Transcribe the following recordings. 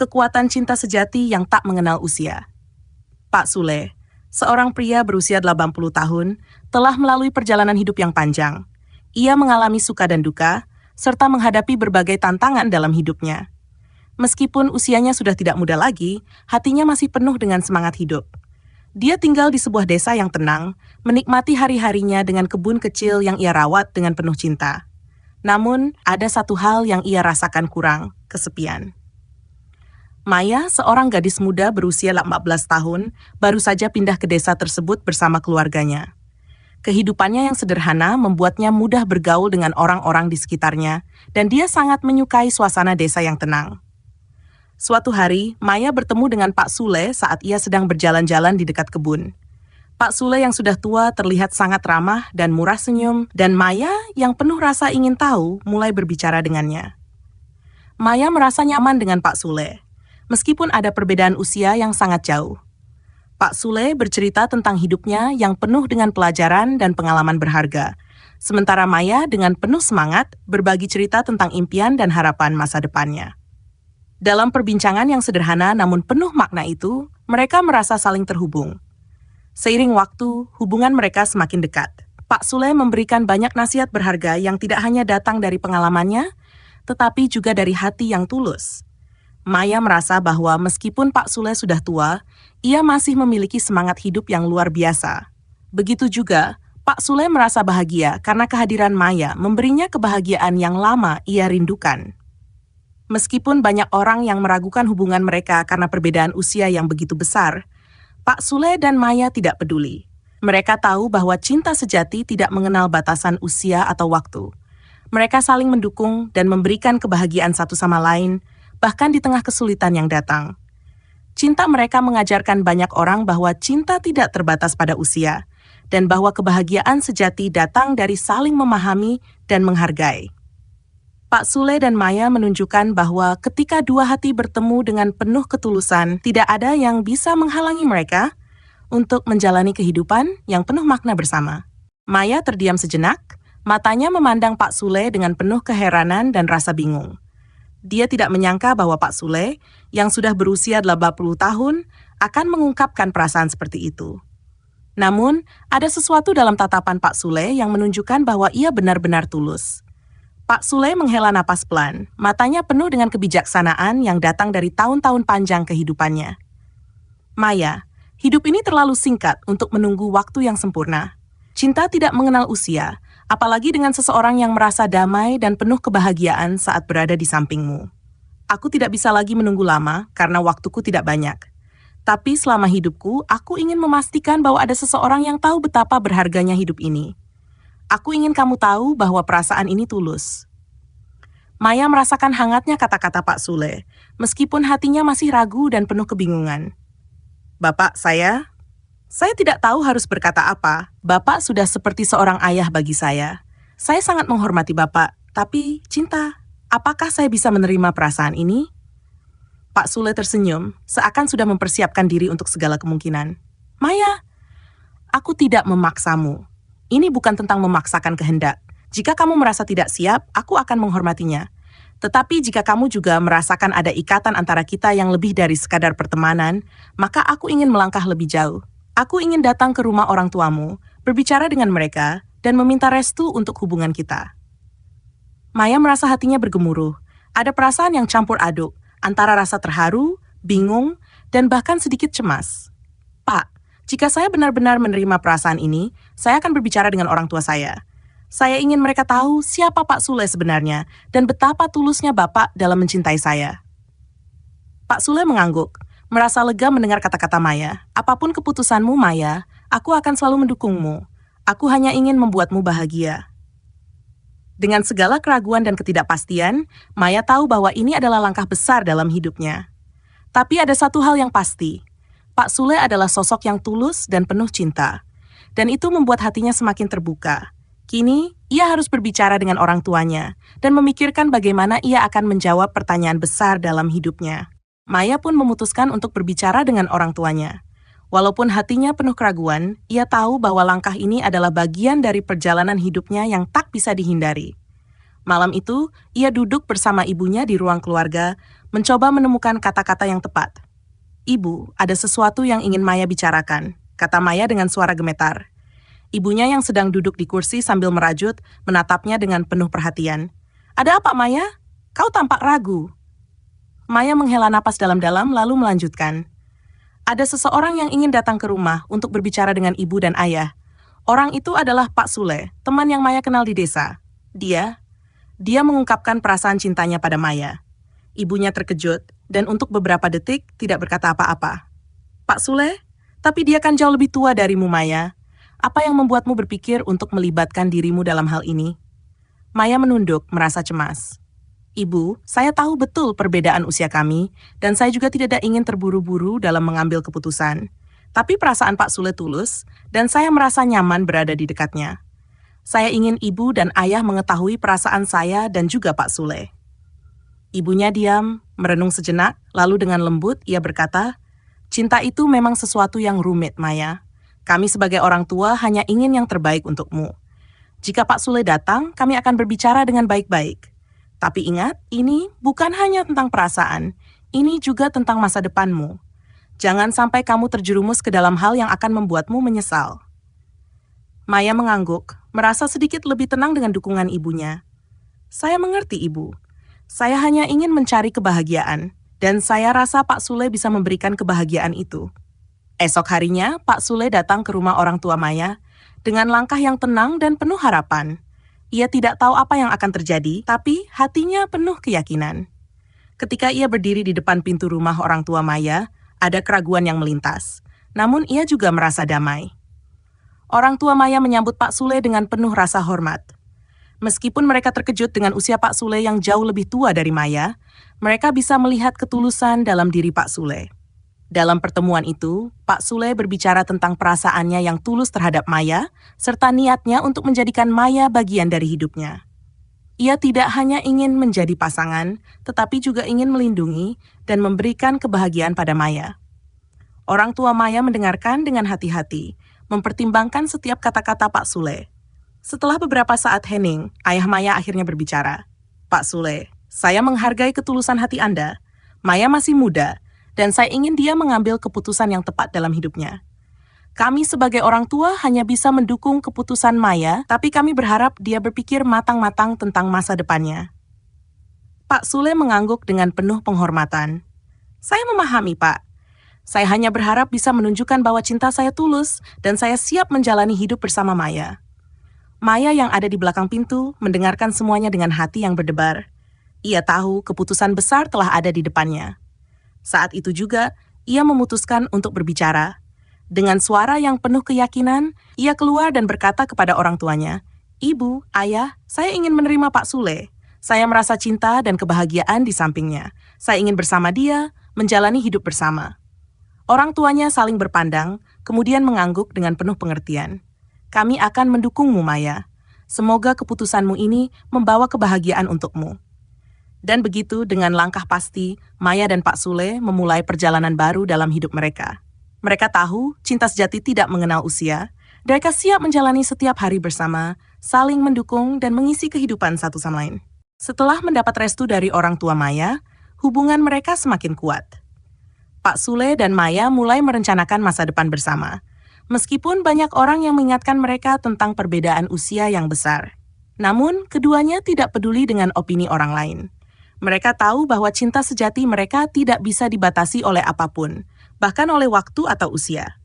kekuatan cinta sejati yang tak mengenal usia. Pak Sule, seorang pria berusia 80 tahun, telah melalui perjalanan hidup yang panjang. Ia mengalami suka dan duka, serta menghadapi berbagai tantangan dalam hidupnya. Meskipun usianya sudah tidak muda lagi, hatinya masih penuh dengan semangat hidup. Dia tinggal di sebuah desa yang tenang, menikmati hari-harinya dengan kebun kecil yang ia rawat dengan penuh cinta. Namun, ada satu hal yang ia rasakan kurang, kesepian. Maya, seorang gadis muda berusia 14 tahun, baru saja pindah ke desa tersebut bersama keluarganya. Kehidupannya yang sederhana membuatnya mudah bergaul dengan orang-orang di sekitarnya, dan dia sangat menyukai suasana desa yang tenang. Suatu hari, Maya bertemu dengan Pak Sule saat ia sedang berjalan-jalan di dekat kebun. Pak Sule yang sudah tua terlihat sangat ramah dan murah senyum, dan Maya yang penuh rasa ingin tahu mulai berbicara dengannya. Maya merasa nyaman dengan Pak Sule, meskipun ada perbedaan usia yang sangat jauh. Pak Sule bercerita tentang hidupnya yang penuh dengan pelajaran dan pengalaman berharga, sementara Maya dengan penuh semangat berbagi cerita tentang impian dan harapan masa depannya. Dalam perbincangan yang sederhana namun penuh makna itu, mereka merasa saling terhubung. Seiring waktu, hubungan mereka semakin dekat. Pak Sule memberikan banyak nasihat berharga yang tidak hanya datang dari pengalamannya, tetapi juga dari hati yang tulus. Maya merasa bahwa meskipun Pak Sule sudah tua, ia masih memiliki semangat hidup yang luar biasa. Begitu juga, Pak Sule merasa bahagia karena kehadiran Maya memberinya kebahagiaan yang lama ia rindukan. Meskipun banyak orang yang meragukan hubungan mereka karena perbedaan usia yang begitu besar, Pak Sule dan Maya tidak peduli. Mereka tahu bahwa cinta sejati tidak mengenal batasan usia atau waktu. Mereka saling mendukung dan memberikan kebahagiaan satu sama lain, bahkan di tengah kesulitan yang datang. Cinta mereka mengajarkan banyak orang bahwa cinta tidak terbatas pada usia, dan bahwa kebahagiaan sejati datang dari saling memahami dan menghargai. Pak Sule dan Maya menunjukkan bahwa ketika dua hati bertemu dengan penuh ketulusan, tidak ada yang bisa menghalangi mereka untuk menjalani kehidupan yang penuh makna bersama. Maya terdiam sejenak, matanya memandang Pak Sule dengan penuh keheranan dan rasa bingung. Dia tidak menyangka bahwa Pak Sule, yang sudah berusia 80 tahun, akan mengungkapkan perasaan seperti itu. Namun, ada sesuatu dalam tatapan Pak Sule yang menunjukkan bahwa ia benar-benar tulus. Pak Sule menghela napas pelan, matanya penuh dengan kebijaksanaan yang datang dari tahun-tahun panjang kehidupannya. Maya, hidup ini terlalu singkat untuk menunggu waktu yang sempurna. Cinta tidak mengenal usia, apalagi dengan seseorang yang merasa damai dan penuh kebahagiaan saat berada di sampingmu. Aku tidak bisa lagi menunggu lama karena waktuku tidak banyak. Tapi selama hidupku, aku ingin memastikan bahwa ada seseorang yang tahu betapa berharganya hidup ini. Aku ingin kamu tahu bahwa perasaan ini tulus. Maya merasakan hangatnya kata-kata Pak Sule, meskipun hatinya masih ragu dan penuh kebingungan. Bapak, saya tidak tahu harus berkata apa. Bapak sudah seperti seorang ayah bagi saya. Saya sangat menghormati Bapak, tapi cinta, apakah saya bisa menerima perasaan ini? Pak Sule tersenyum, seakan sudah mempersiapkan diri untuk segala kemungkinan. Maya, aku tidak memaksamu. Ini bukan tentang memaksakan kehendak. Jika kamu merasa tidak siap, aku akan menghormatinya. Tetapi jika kamu juga merasakan ada ikatan antara kita yang lebih dari sekadar pertemanan, maka aku ingin melangkah lebih jauh. Aku ingin datang ke rumah orang tuamu, berbicara dengan mereka, dan meminta restu untuk hubungan kita. Maya merasa hatinya bergemuruh. Ada perasaan yang campur aduk, antara rasa terharu, bingung, dan bahkan sedikit cemas. Pak, jika saya benar-benar menerima perasaan ini, saya akan berbicara dengan orang tua saya. Saya ingin mereka tahu siapa Pak Sule sebenarnya, dan betapa tulusnya Bapak dalam mencintai saya. Pak Sule mengangguk, merasa lega mendengar kata-kata Maya. Apapun keputusanmu, Maya, aku akan selalu mendukungmu. Aku hanya ingin membuatmu bahagia. Dengan segala keraguan dan ketidakpastian, Maya tahu bahwa ini adalah langkah besar dalam hidupnya. Tapi ada satu hal yang pasti. Pak Sule adalah sosok yang tulus dan penuh cinta. Dan itu membuat hatinya semakin terbuka. Kini, ia harus berbicara dengan orang tuanya dan memikirkan bagaimana ia akan menjawab pertanyaan besar dalam hidupnya. Maya pun memutuskan untuk berbicara dengan orang tuanya. Walaupun hatinya penuh keraguan, ia tahu bahwa langkah ini adalah bagian dari perjalanan hidupnya yang tak bisa dihindari. Malam itu, ia duduk bersama ibunya di ruang keluarga, mencoba menemukan kata-kata yang tepat. "Ibu, ada sesuatu yang ingin Maya bicarakan," kata Maya dengan suara gemetar. Ibunya yang sedang duduk di kursi sambil merajut, menatapnya dengan penuh perhatian. "Ada apa, Maya? Kau tampak ragu." Maya menghela napas dalam-dalam lalu melanjutkan. "Ada seseorang yang ingin datang ke rumah untuk berbicara dengan ibu dan ayah. Orang itu adalah Pak Sule, teman yang Maya kenal di desa. Dia mengungkapkan perasaan cintanya pada Maya." Ibunya terkejut, dan untuk beberapa detik tidak berkata apa-apa. "Pak Sule? Tapi dia kan jauh lebih tua darimu, Maya. Apa yang membuatmu berpikir untuk melibatkan dirimu dalam hal ini?" Maya menunduk, merasa cemas. "Ibu, saya tahu betul perbedaan usia kami, dan saya juga tidak ingin terburu-buru dalam mengambil keputusan. Tapi perasaan Pak Sule tulus, dan saya merasa nyaman berada di dekatnya. Saya ingin ibu dan ayah mengetahui perasaan saya dan juga Pak Sule." Ibunya diam, merenung sejenak, lalu dengan lembut ia berkata, "Cinta itu memang sesuatu yang rumit, Maya. Kami sebagai orang tua hanya ingin yang terbaik untukmu. Jika Pak Sule datang, kami akan berbicara dengan baik-baik. Tapi ingat, ini bukan hanya tentang perasaan, ini juga tentang masa depanmu. Jangan sampai kamu terjerumus ke dalam hal yang akan membuatmu menyesal." Maya mengangguk, merasa sedikit lebih tenang dengan dukungan ibunya. "Saya mengerti, Ibu. Saya hanya ingin mencari kebahagiaan, dan saya rasa Pak Sule bisa memberikan kebahagiaan itu." Esok harinya, Pak Sule datang ke rumah orang tua Maya dengan langkah yang tenang dan penuh harapan. Ia tidak tahu apa yang akan terjadi, tapi hatinya penuh keyakinan. Ketika ia berdiri di depan pintu rumah orang tua Maya, ada keraguan yang melintas. Namun ia juga merasa damai. Orang tua Maya menyambut Pak Sule dengan penuh rasa hormat. Meskipun mereka terkejut dengan usia Pak Sule yang jauh lebih tua dari Maya, mereka bisa melihat ketulusan dalam diri Pak Sule. Dalam pertemuan itu, Pak Sule berbicara tentang perasaannya yang tulus terhadap Maya, serta niatnya untuk menjadikan Maya bagian dari hidupnya. Ia tidak hanya ingin menjadi pasangan, tetapi juga ingin melindungi dan memberikan kebahagiaan pada Maya. Orang tua Maya mendengarkan dengan hati-hati, mempertimbangkan setiap kata-kata Pak Sule. Setelah beberapa saat hening, ayah Maya akhirnya berbicara. "Pak Sule, saya menghargai ketulusan hati Anda. Maya masih muda, dan saya ingin dia mengambil keputusan yang tepat dalam hidupnya. Kami sebagai orang tua hanya bisa mendukung keputusan Maya, tapi kami berharap dia berpikir matang-matang tentang masa depannya." Pak Sule mengangguk dengan penuh penghormatan. "Saya memahami, Pak. Saya hanya berharap bisa menunjukkan bahwa cinta saya tulus, dan saya siap menjalani hidup bersama Maya." Maya yang ada di belakang pintu mendengarkan semuanya dengan hati yang berdebar. Ia tahu keputusan besar telah ada di depannya. Saat itu juga, ia memutuskan untuk berbicara. Dengan suara yang penuh keyakinan, ia keluar dan berkata kepada orang tuanya, "Ibu, ayah, saya ingin menerima Pak Sule. Saya merasa cinta dan kebahagiaan di sampingnya. Saya ingin bersama dia, menjalani hidup bersama." Orang tuanya saling berpandang, kemudian mengangguk dengan penuh pengertian. "Kami akan mendukungmu, Maya. Semoga keputusanmu ini membawa kebahagiaan untukmu." Dan begitu dengan langkah pasti, Maya dan Pak Sule memulai perjalanan baru dalam hidup mereka. Mereka tahu cinta sejati tidak mengenal usia. Mereka siap menjalani setiap hari bersama, saling mendukung dan mengisi kehidupan satu sama lain. Setelah mendapat restu dari orang tua Maya, hubungan mereka semakin kuat. Pak Sule dan Maya mulai merencanakan masa depan bersama. Meskipun banyak orang yang mengingatkan mereka tentang perbedaan usia yang besar. Namun, keduanya tidak peduli dengan opini orang lain. Mereka tahu bahwa cinta sejati mereka tidak bisa dibatasi oleh apapun, bahkan oleh waktu atau usia.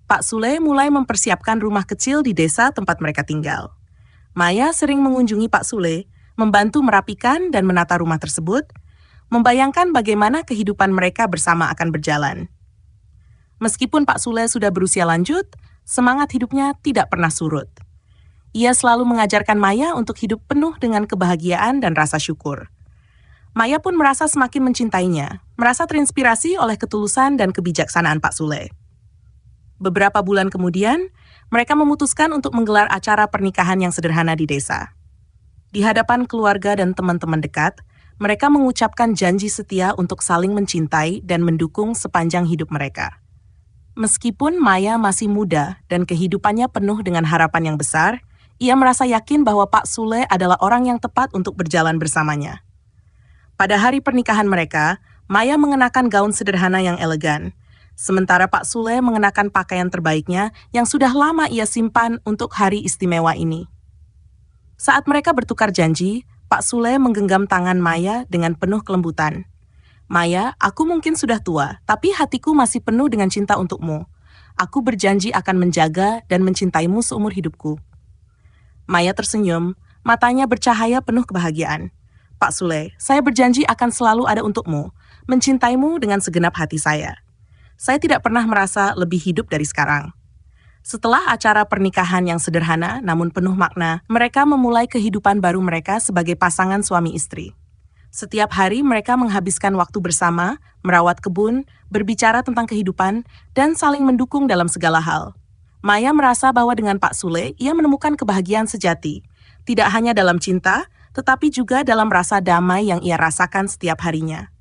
Pak Sule mulai mempersiapkan rumah kecil di desa tempat mereka tinggal. Maya sering mengunjungi Pak Sule, membantu merapikan dan menata rumah tersebut, membayangkan bagaimana kehidupan mereka bersama akan berjalan. Meskipun Pak Sule sudah berusia lanjut, semangat hidupnya tidak pernah surut. Ia selalu mengajarkan Maya untuk hidup penuh dengan kebahagiaan dan rasa syukur. Maya pun merasa semakin mencintainya, merasa terinspirasi oleh ketulusan dan kebijaksanaan Pak Sule. Beberapa bulan kemudian, mereka memutuskan untuk menggelar acara pernikahan yang sederhana di desa. Di hadapan keluarga dan teman-teman dekat, mereka mengucapkan janji setia untuk saling mencintai dan mendukung sepanjang hidup mereka. Meskipun Maya masih muda dan kehidupannya penuh dengan harapan yang besar, Ia merasa yakin bahwa Pak Sule adalah orang yang tepat untuk berjalan bersamanya. Pada hari pernikahan mereka, Maya mengenakan gaun sederhana yang elegan, sementara Pak Sule mengenakan pakaian terbaiknya yang sudah lama ia simpan untuk hari istimewa ini. Saat mereka bertukar janji, Pak Sule menggenggam tangan Maya dengan penuh kelembutan. Maya, aku mungkin sudah tua, tapi hatiku masih penuh dengan cinta untukmu. Aku berjanji akan menjaga dan mencintaimu seumur hidupku. Maya tersenyum, matanya bercahaya penuh kebahagiaan. Pak Sule, saya berjanji akan selalu ada untukmu, mencintaimu dengan segenap hati saya. Saya tidak pernah merasa lebih hidup dari sekarang. Setelah acara pernikahan yang sederhana namun penuh makna, mereka memulai kehidupan baru mereka sebagai pasangan suami istri. Setiap hari mereka menghabiskan waktu bersama, merawat kebun, berbicara tentang kehidupan, dan saling mendukung dalam segala hal. Maya merasa bahwa dengan Pak Sule, ia menemukan kebahagiaan sejati, tidak hanya dalam cinta, tetapi juga dalam rasa damai yang ia rasakan setiap harinya.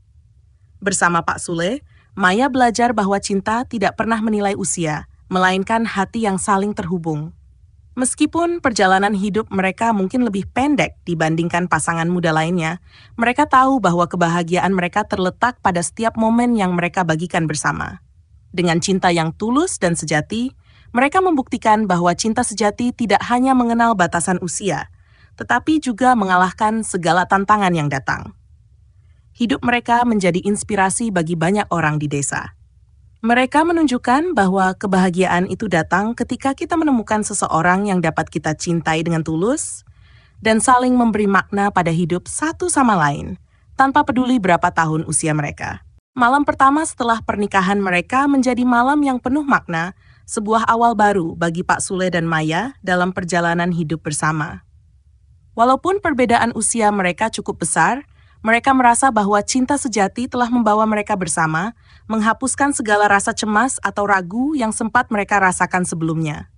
Bersama Pak Sule, Maya belajar bahwa cinta tidak pernah menilai usia, melainkan hati yang saling terhubung. Meskipun perjalanan hidup mereka mungkin lebih pendek dibandingkan pasangan muda lainnya, mereka tahu bahwa kebahagiaan mereka terletak pada setiap momen yang mereka bagikan bersama. Dengan cinta yang tulus dan sejati, mereka membuktikan bahwa cinta sejati tidak hanya mengenal batasan usia, tetapi juga mengalahkan segala tantangan yang datang. Hidup mereka menjadi inspirasi bagi banyak orang di desa. Mereka menunjukkan bahwa kebahagiaan itu datang ketika kita menemukan seseorang yang dapat kita cintai dengan tulus dan saling memberi makna pada hidup satu sama lain, tanpa peduli berapa tahun usia mereka. Malam pertama setelah pernikahan mereka menjadi malam yang penuh makna, sebuah awal baru bagi Pak Sule dan Maya dalam perjalanan hidup bersama. Walaupun perbedaan usia mereka cukup besar, mereka merasa bahwa cinta sejati telah membawa mereka bersama, menghapuskan segala rasa cemas atau ragu yang sempat mereka rasakan sebelumnya.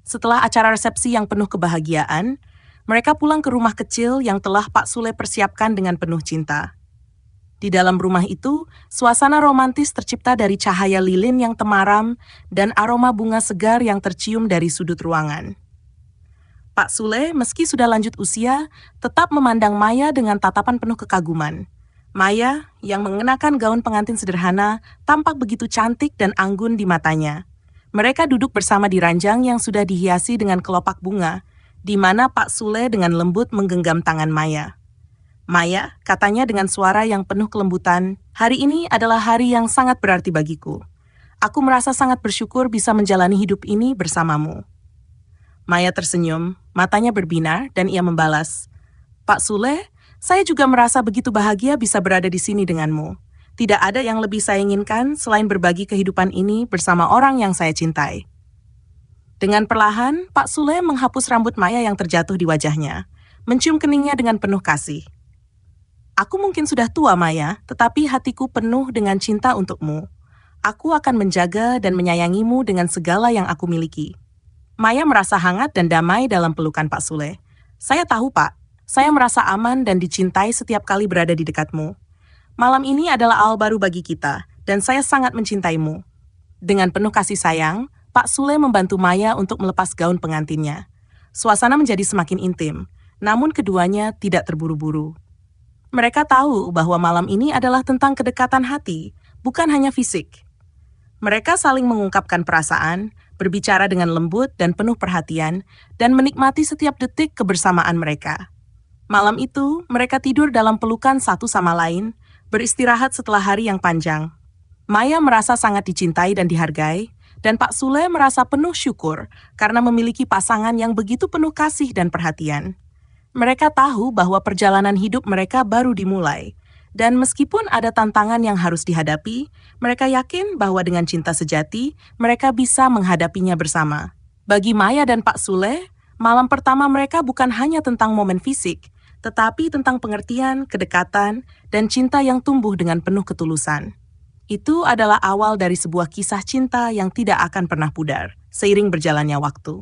Setelah acara resepsi yang penuh kebahagiaan, mereka pulang ke rumah kecil yang telah Pak Sule persiapkan dengan penuh cinta. Di dalam rumah itu, suasana romantis tercipta dari cahaya lilin yang temaram dan aroma bunga segar yang tercium dari sudut ruangan. Pak Sule, meski sudah lanjut usia, tetap memandang Maya dengan tatapan penuh kekaguman. Maya, yang mengenakan gaun pengantin sederhana, tampak begitu cantik dan anggun di matanya. Mereka duduk bersama di ranjang yang sudah dihiasi dengan kelopak bunga, di mana Pak Sule dengan lembut menggenggam tangan Maya. Maya, katanya dengan suara yang penuh kelembutan, hari ini adalah hari yang sangat berarti bagiku. Aku merasa sangat bersyukur bisa menjalani hidup ini bersamamu. Maya tersenyum, matanya berbinar, dan ia membalas, Pak Sule, saya juga merasa begitu bahagia bisa berada di sini denganmu. Tidak ada yang lebih saya inginkan selain berbagi kehidupan ini bersama orang yang saya cintai. Dengan perlahan, Pak Sule menghapus rambut Maya yang terjatuh di wajahnya, mencium keningnya dengan penuh kasih. Aku mungkin sudah tua, Maya, tetapi hatiku penuh dengan cinta untukmu. Aku akan menjaga dan menyayangimu dengan segala yang aku miliki. Maya merasa hangat dan damai dalam pelukan Pak Sule. Saya tahu, Pak. Saya merasa aman dan dicintai setiap kali berada di dekatmu. Malam ini adalah awal baru bagi kita, dan saya sangat mencintaimu. Dengan penuh kasih sayang, Pak Sule membantu Maya untuk melepas gaun pengantinnya. Suasana menjadi semakin intim, namun keduanya tidak terburu-buru. Mereka tahu bahwa malam ini adalah tentang kedekatan hati, bukan hanya fisik. Mereka saling mengungkapkan perasaan, berbicara dengan lembut dan penuh perhatian, dan menikmati setiap detik kebersamaan mereka. Malam itu, mereka tidur dalam pelukan satu sama lain, beristirahat setelah hari yang panjang. Maya merasa sangat dicintai dan dihargai, dan Pak Sule merasa penuh syukur karena memiliki pasangan yang begitu penuh kasih dan perhatian. Mereka tahu bahwa perjalanan hidup mereka baru dimulai, dan meskipun ada tantangan yang harus dihadapi, mereka yakin bahwa dengan cinta sejati, mereka bisa menghadapinya bersama. Bagi Maya dan Pak Sule, malam pertama mereka bukan hanya tentang momen fisik, tetapi tentang pengertian, kedekatan, dan cinta yang tumbuh dengan penuh ketulusan. Itu adalah awal dari sebuah kisah cinta yang tidak akan pernah pudar, seiring berjalannya waktu.